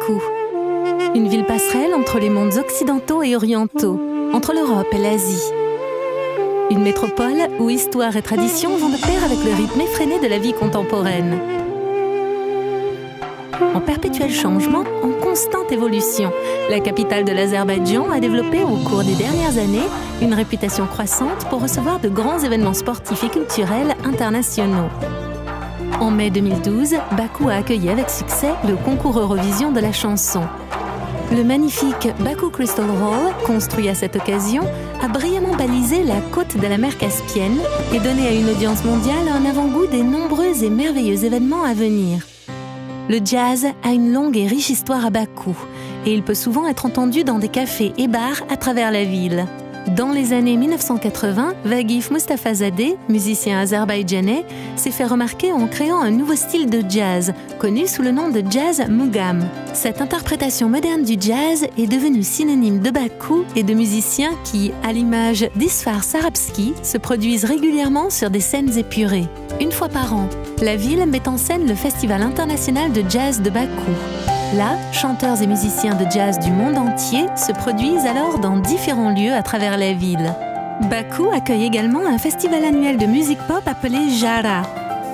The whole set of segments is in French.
Bakou. Une ville passerelle entre les mondes occidentaux et orientaux, entre l'Europe et l'Asie. Une métropole où histoire et tradition vont de pair avec le rythme effréné de la vie contemporaine. En perpétuel changement, en constante évolution, la capitale de l'Azerbaïdjan a développé au cours des dernières années une réputation croissante pour recevoir de grands événements sportifs et culturels internationaux. En mai 2012, Bakou a accueilli avec succès le concours Eurovision de la chanson. Le magnifique Baku Crystal Hall, construit à cette occasion, a brillamment balisé la côte de la mer Caspienne et donné à une audience mondiale un avant-goût des nombreux et merveilleux événements à venir. Le jazz a une longue et riche histoire à Bakou et il peut souvent être entendu dans des cafés et bars à travers la ville. Dans les années 1980, Vagif Mustafazadeh, musicien azerbaïdjanais, s'est fait remarquer en créant un nouveau style de jazz, connu sous le nom de jazz mugham. Cette interprétation moderne du jazz est devenue synonyme de Bakou et de musiciens qui, à l'image d'Isfar Sarabski, se produisent régulièrement sur des scènes épurées. Une fois par an, la ville met en scène le Festival international de jazz de Bakou. Là, chanteurs et musiciens de jazz du monde entier se produisent alors dans différents lieux à travers la ville. Bakou accueille également un festival annuel de musique pop appelé Jara.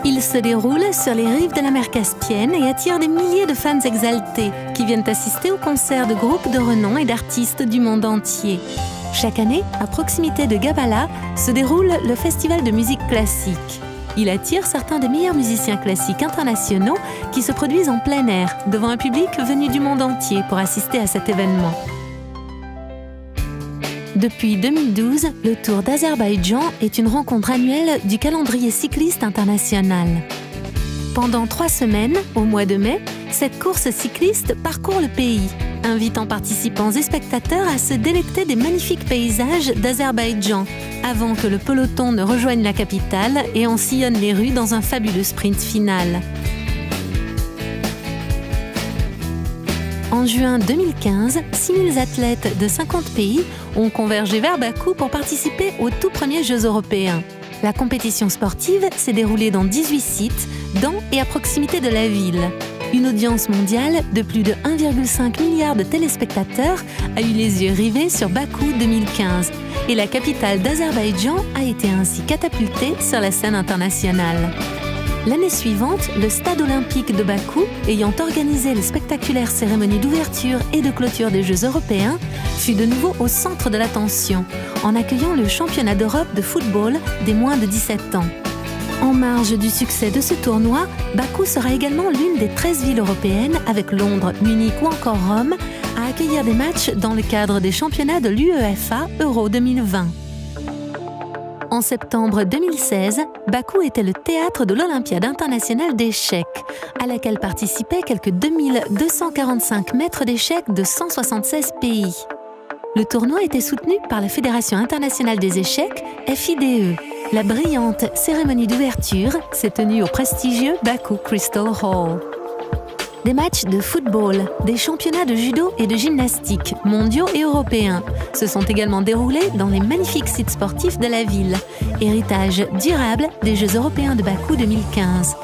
Il se déroule sur les rives de la mer Caspienne et attire des milliers de fans exaltés qui viennent assister aux concerts de groupes de renom et d'artistes du monde entier. Chaque année, à proximité de Gabala, se déroule le festival de musique classique. Il attire certains des meilleurs musiciens classiques internationaux qui se produisent en plein air, devant un public venu du monde entier pour assister à cet événement. Depuis 2012, le Tour d'Azerbaïdjan est une rencontre annuelle du calendrier cycliste international. Pendant 3 semaines, au mois de mai, cette course cycliste parcourt le pays, invitant participants et spectateurs à se délecter des magnifiques paysages d'Azerbaïdjan, avant que le peloton ne rejoigne la capitale et en sillonne les rues dans un fabuleux sprint final. En juin 2015, 6000 athlètes de 50 pays ont convergé vers Bakou pour participer aux tout premiers Jeux européens. La compétition sportive s'est déroulée dans 18 sites, dans et à proximité de la ville. Une audience mondiale de plus de 1,5 milliard de téléspectateurs a eu les yeux rivés sur Bakou 2015 et la capitale d'Azerbaïdjan a été ainsi catapultée sur la scène internationale. L'année suivante, le stade olympique de Bakou, ayant organisé les spectaculaires cérémonies d'ouverture et de clôture des Jeux européens, fut de nouveau au centre de l'attention en accueillant le championnat d'Europe de football des moins de 17 ans. En marge du succès de ce tournoi, Bakou sera également l'une des 13 villes européennes, avec Londres, Munich ou encore Rome, à accueillir des matchs dans le cadre des championnats de l'UEFA Euro 2020. En septembre 2016, Bakou était le théâtre de l'Olympiade internationale d'échecs, à laquelle participaient quelques 2245 maîtres d'échecs de 176 pays. Le tournoi était soutenu par la Fédération internationale des échecs, FIDE. La brillante cérémonie d'ouverture s'est tenue au prestigieux Baku Crystal Hall. Des matchs de football, des championnats de judo et de gymnastique, mondiaux et européens, se sont également déroulés dans les magnifiques sites sportifs de la ville, héritage durable des Jeux européens de Bakou 2015.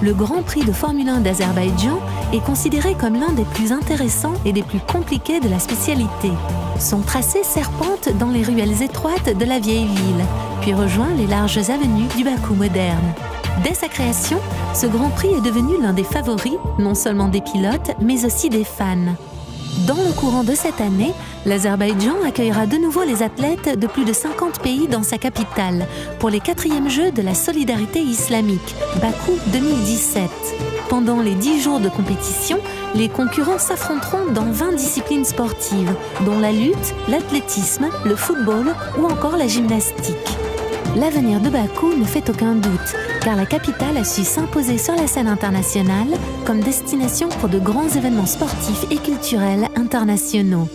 Le Grand Prix de Formule 1 d'Azerbaïdjan est considéré comme l'un des plus intéressants et des plus compliqués de la spécialité. Son tracé serpente dans les ruelles étroites de la vieille ville, puis rejoint les larges avenues du Bakou moderne. Dès sa création, ce Grand Prix est devenu l'un des favoris, non seulement des pilotes, mais aussi des fans. Dans le courant de cette année, l'Azerbaïdjan accueillera de nouveau les athlètes de plus de 50 pays dans sa capitale pour les 4e Jeux de la solidarité islamique, Bakou 2017. Pendant les 10 jours de compétition, les concurrents s'affronteront dans 20 disciplines sportives, dont la lutte, l'athlétisme, le football ou encore la gymnastique. L'avenir de Bakou ne fait aucun doute, car la capitale a su s'imposer sur la scène internationale comme destination pour de grands événements sportifs et culturels internationaux.